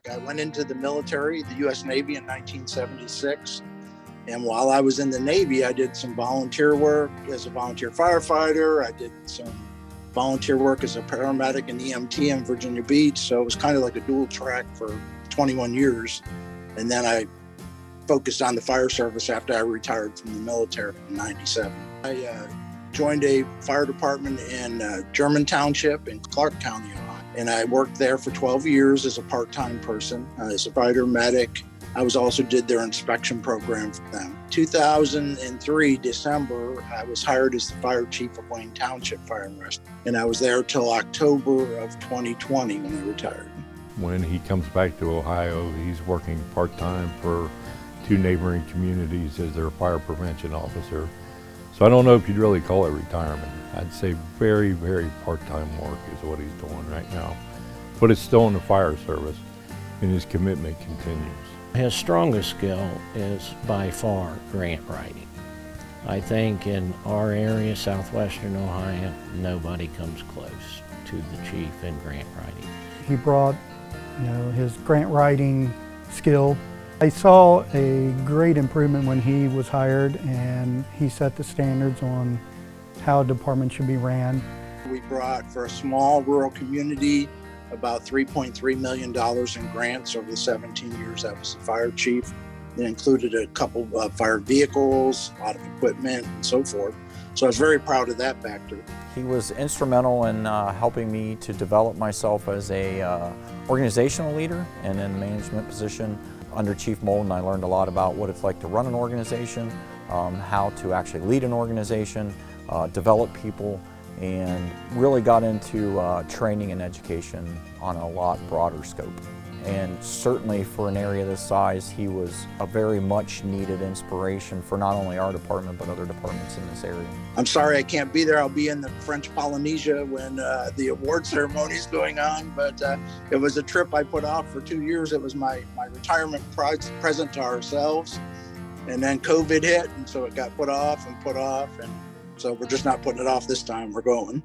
I went into the military, the U.S. Navy in 1976. And while I was in the Navy, I did some volunteer work as a volunteer firefighter. I did some volunteer work as a paramedic and EMT in Virginia Beach. So it was kind of like a dual track for 21 years. And then I focused on the fire service after I retired from the military in 97. I joined a fire department in German Township in Clark County, Ohio. And I worked there for 12 years as a part-time person, as a fighter medic. I also did their inspection program for them. 2003, December, I was hired as the fire chief of Wayne Township Fire and Rescue. And I was there till October of 2020 when I retired. When he comes back to Ohio, he's working part-time for 2 neighboring communities as their fire prevention officer. So I don't know if you'd really call it retirement. I'd say very, very part-time work is what he's doing right now. But it's still in the fire service, and his commitment continues. His strongest skill is by far grant writing. I think in our area, southwestern Ohio, nobody comes close to the chief in grant writing. He brought, his grant writing skill. I saw a great improvement when he was hired, and he set the standards on how a department should be ran. We brought, for a small rural community, about $3.3 million in grants over the 17 years I was the fire chief. It included a couple of fire vehicles, a lot of equipment, and so forth. So I was very proud of that factor. He was instrumental in helping me to develop myself as a organizational leader and in a management position. Under Chief Moulden, I learned a lot about what it's like to run an organization, how to actually lead an organization, develop people, and really got into training and education on a lot broader scope. And certainly for an area this size, he was a very much needed inspiration for not only our department, but other departments in this area. I'm sorry I can't be there. I'll be in the French Polynesia when the award ceremony is going on, but it was a trip I put off for 2 years. It was my retirement present to ourselves. And then COVID hit, and so it got put off, and so we're just not putting it off this time. We're going.